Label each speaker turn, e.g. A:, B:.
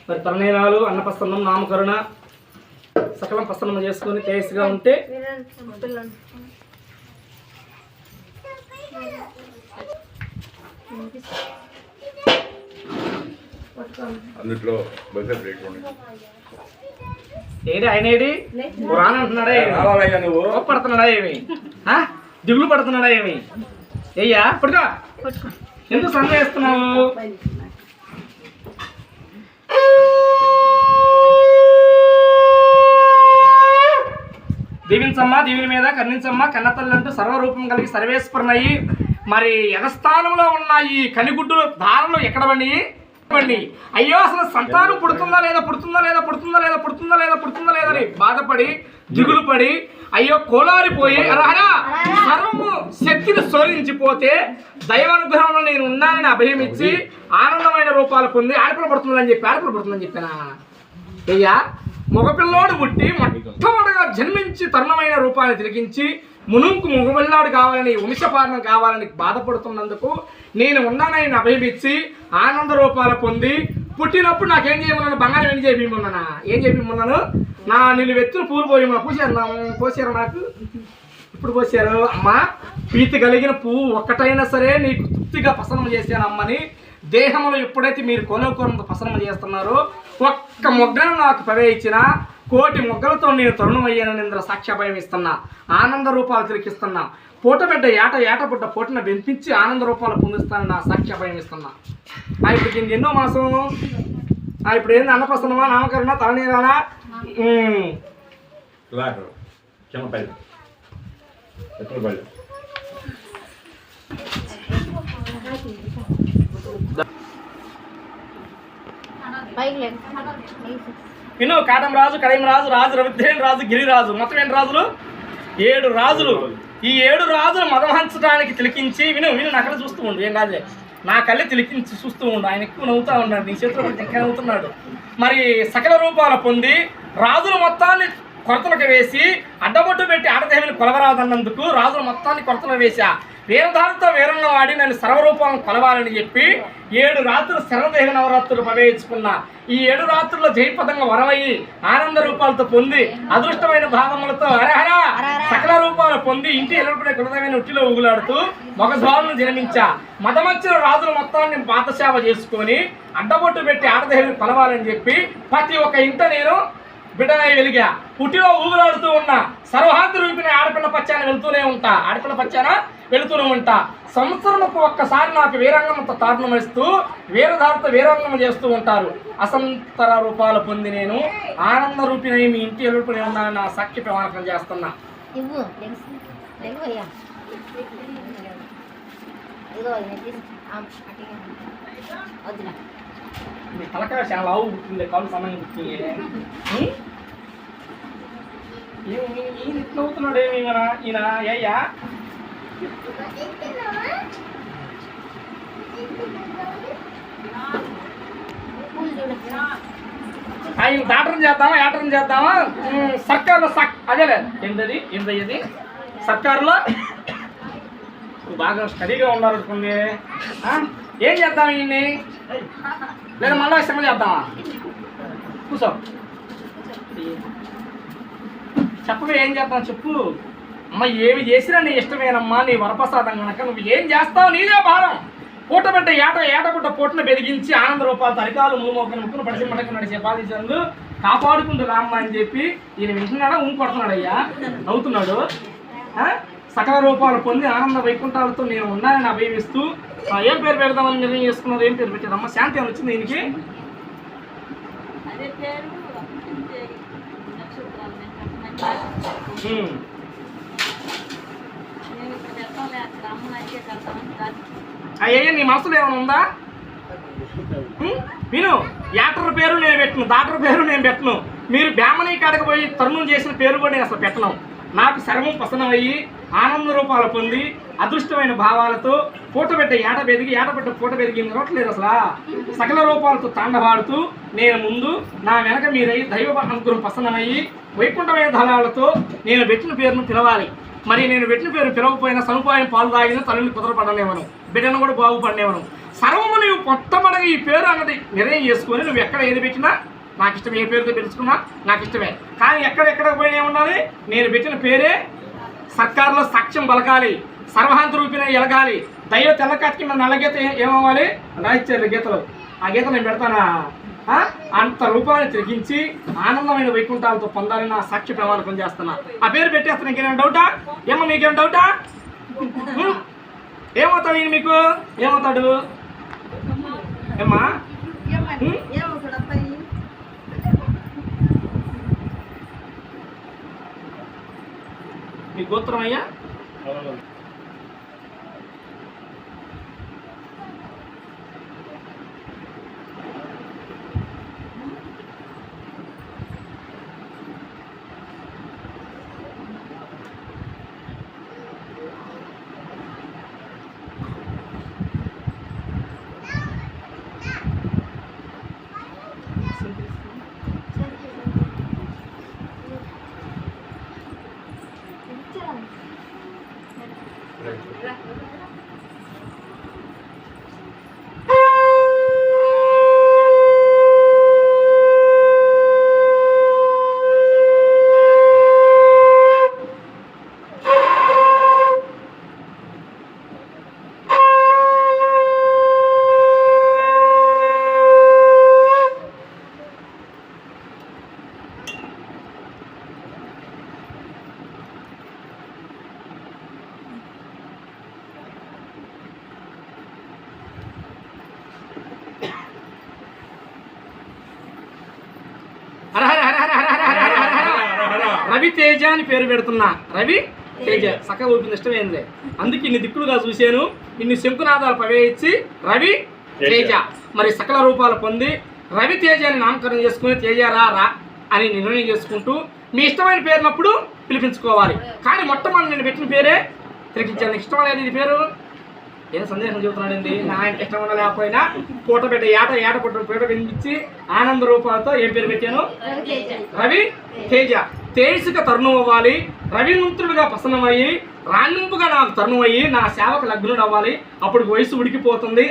A: మరి తలనీలాలు అన్నప్రసన్నం నామకరణ సకలం ప్రసన్నం చేసుకొని తేజస్గా ఉంటే
B: అన్నిట్లో
A: ఏది ఆయన ఏది రానంటున్నాడా
B: నువ్వు
A: పడుతున్నాడా ఏమి దిగులు పడుతున్నాడా ఏమి అయ్యా పడుకో ఎందుకు సందేహిస్తున్నావు దీవించమ్మా దీవుని మీద కర్ణించమ్మా కన్నతల్లి అంటూ సర్వరూపం కలిగి సర్వేశ్వరునయ్యి మరి యగస్థానంలో ఉన్న ఈ కనిగుడ్డులు ధారలు ఎక్కడ పండి అయ్యో అసలు సంతానం పుడుతుందా లేదా పుడుతుందా లేదా పుడుతుందా లేదా పుడుతుందా లేదా పుడుతుందా లేదని బాధపడి దిగులు పడి అయ్యో కోలారిపోయి అరహరా సర్వము శక్తిని శోధించిపోతే దైవానుగ్రహంలో నేను ఉన్నానని అభయమిచ్చి ఆనందమైన రూపాలు పొంది ఆడపిల్ల పడుతుందని చెప్పి ఆడపిల్ల పడుతుందని చెప్పానా అయ్యా మగపిల్లోడు పుట్టి మొట్టమొదటిగా జన్మించి తరుణమైన రూపాన్ని తిరిగించి మునుంకు మగపిల్లాడు కావాలని వంశపాలన కావాలని బాధపడుతున్నందుకు నేను ఉన్నానని అభయమిచ్చి ఆనంద రూపాలు పొంది పుట్టినప్పుడు నాకేం చేయమన్నాను బంగారం ఏం చేయమన్నానా ఏం చేయమన్నాను నా నిలువెత్తులు పూలు పోయమన్నా పోసారు నాకు ఇప్పుడు పోసారు అమ్మ ప్రీతి కలిగిన పువ్వు ఒక్కటైనా సరే నీకు తృప్తిగా ప్రసన్నం చేశాను అమ్మని దేహంలో ఎప్పుడైతే మీరు కొనుక్కోనంత ప్రసన్నం చేస్తున్నారో ఒక్క మొగ్గను నాకు ప్రవేశించిన కోటి మొగ్గలతో నేను తరుణమయ్యానని ఇంద్ర సాక్ష్యభయం ఇస్తున్నా ఆనంద రూపాలు తిరిగిస్తున్నా పూటబిడ్డ ఏట పుట్ట పూటను బెంపించి ఆనంద రూపాలు పొందిస్తానని నా సాక్ష్యభయం ఇస్తున్నా ఇప్పుడు దీనికి ఎన్నో మాసం ఇప్పుడు ఏంది అన్నప్రసన్నమా నామకరణ తలనీరానా విను కాటం రాజు కడయం రాజు రాజు రవిద్రేన్ రాజు గిరిరాజు మొత్తం ఎన్ని రాజులు 7 రాజులు ఈ 7 రాజులు మదహంచడానికి తిలకించి విను నా చూస్తూ ఉండు ఏం రాజే నా కళ్ళే తిలకించి చూస్తూ ఉండు ఆయన ఎక్కువ నవ్వుతా ఉన్నాడు నీ చేతిలో ఇంకా నవ్వుతున్నాడు మరి సకల రూపాలు పొంది రాజుల మొత్తాన్ని కొరతలకు వేసి అడ్డబొట్టు పెట్టి ఆడదేవిని కొలవరాదన్నందుకు రాజుల మొత్తాన్ని కొరతలు వేశా వీరధారతో వీరంగా వాడి నన్ను సర్వరూపాలను కొలవాలని చెప్పి 7 రాత్రులు శరణదేవి నవరాత్రులు ప్రవేశించుకున్నా ఈ 7 రాత్రుల్లో జయపదంగా వరమయ్యి ఆనంద రూపాలతో పొంది అదృష్టమైన భావములతో హరహర సకల రూపాలు పొంది ఇంటి ఎలుపడే కులదమైన ఉట్టిలో ఊగులాడుతూ మగజ్వాలను జన్మించా మదమచ్చిన రాజుల మొత్తాన్ని పాతసేవ చేసుకొని అడ్డబొట్టు పెట్టి ఆడదేవిని కొలవాలని చెప్పి ప్రతి ఒక్క ఇంట నేను బిడ్డనై వెలిగా పుట్టిలో ఊగులాడుతూ ఉన్నా సర్వహాంతి రూపిన ఆడపిల్ల పచ్చాన వెళ్తూనే ఉంటా ఆడపిల్ల పచ్చాన వెళుతూనే ఉంటా సంవత్సరంకు ఒక్కసారి నాకు వీరంగంతో తారుణమిస్తూ వీరధారతో వీరంగం చేస్తూ ఉంటారు అసంతర రూపాలు పొంది నేను ఆనంద రూపిణి మీ ఇంటి ఎలుపునే ఉన్నానని నా సాక్షి ప్రమాణకం చేస్తున్నా తలకాయ చాలా లావు పుట్టింది కాలు సమయం పుట్టింది ఈయన ఇట్లా అవుతున్నాడు ఏమి ఈయన అయ్యా ఆయన దాటరం చేద్దామా సర్కారులో అదేలే ఏంటది సర్కారులో బాగా స్టడీగా ఉండాలనుకోండి ఏం చేద్దాం ఈయన్ని లేదా మళ్ళా శ్రమ చేద్దామా కూర్చో చెప్పవే ఏం చేద్దాం చెప్పు అమ్మ ఏమి చేసినా నీ ఇష్టమేనమ్మా నీ వరప్రసాదం కనుక నువ్వు ఏం చేస్తావు నీదే భారం పూటబెట్ట ఏటపుట్ట పూటను వెలిగించి ఆనంద రూపాలతో అరికాలు మూమోకను ముక్కును పడిసి మడకు నడిచే బాధించండు కాపాడుకుంటూ రామ్మ అని చెప్పి ఈయన వింటున్నాడా కొడుతున్నాడు అయ్యా నవ్వుతున్నాడు సకల రూపాలు పొంది ఆనంద వైకుంఠాలతో నేను ఉన్నానని అభయమిస్తూ ఏం పేరు పెడదామని నిర్ణయం చేసుకున్నారు ఏం పేరు పెట్టారమ్మా శాంతి అని వచ్చింది దీనికి అయ్యా నీ మనసులో ఏమైనా ఉందా విను యాక్టర్ పేరు నేను పెట్టను డాక్టర్ పేరు నేను పెట్టను మీరు బ్యామనీ కాడకు పోయి తరుణం చేసిన పేరు కూడా నేను అసలు పెట్టను నాకు సర్వం ప్రసన్నమయ్యి ఆనంద రూపాలు పొంది అదృష్టమైన భావాలతో పూటబెట్ట ఏటబెట్ట పూట పెరిగి నిలవట్లేదు అసలు సకల రూపాలతో తాండవాడుతూ నేను ముందు నా వెనక మీరై దైవ అనుగ్రహం ప్రసన్నమయ్యి వైకుంఠమైన ధనాలతో నేను పెట్టిన పేరును పిలవాలి మరి నేను పెట్టిన పేరు పిలవకపోయినా సదుపాయం పాలు తాగిన తల్లిని కుదరపడలేవను బిడ్డను కూడా బాగుపడలేవను సర్వము నువ్వు మొట్టమొదటిగా ఈ పేరు అన్నది నిర్ణయం చేసుకొని నువ్వు ఎక్కడ ఏది పెట్టినా నాకు ఇష్టం, ఏ పేరుతో తెలుసుకున్నా నాకు ఇష్టమే. కానీ ఎక్కడ పోయినా ఉండాలి, నేను పెట్టిన పేరే సర్కారులో సాక్ష్యం పలకాలి, సర్వహాంత రూపిన ఎలగాలి. దైవ తెల్లకాటికి మన నల్ల గీత ఏమవ్వాలి, రాయిచ్చారు గీతలు, ఆ గీతలు నేను పెడతానా అంత రూపాన్ని తిరిగించి ఆనందమైన వైకుంఠాలతో పొందాలని నా సాక్ష్య ప్రమాణకం చేస్తున్నా. ఆ పేరు పెట్టేస్తాను. ఇంకేమైనా డౌటా? ఏమో మీకేమైనా డౌటా? ఏమవుతాడు ఈయన మీకు? ఏమవుతాడు ఏమ్మా? మీ గోత్రం అయ్యా? రవి తేజ అని పేరు పెడుతున్నా. రవి తేజ సక ఊపిన ఇష్టమైంది, అందుకే ఇన్ని దిక్కులుగా చూశాను, ఇన్ని శంకునాదాలు ప్రవేశించి రవి తేజ మరి సకల రూపాలు పొంది రవి తేజ అని నామకరణం చేసుకుని తేజ రా అని నిర్ణయం చేసుకుంటూ మీ ఇష్టమైన పేరునప్పుడు పిలిపించుకోవాలి. కానీ మొట్టమొదటి నేను పెట్టిన పేరే తిరిగించాను. ఇష్టం అనేది ఇది పేరు ఏం సందేశం చెబుతున్నాడండి. నా ఆయనకి ఇష్టం ఉన్న లేకపోయినా పూట పెట్టే ఏట పుట్టిన పేట వినిపించి ఆనంద రూపాలతో ఏం పేరు పెట్టాను? రవి తేజ. తేజసుగా తరుణం అవ్వాలి, రవిమంతుడుగా ప్రసన్నమయ్యి రాణింపుగా నాకు తరుణం అయ్యి నా సేవకు లగ్నుడు అవ్వాలి. అప్పుడు వయసు ఉడికిపోతుంది.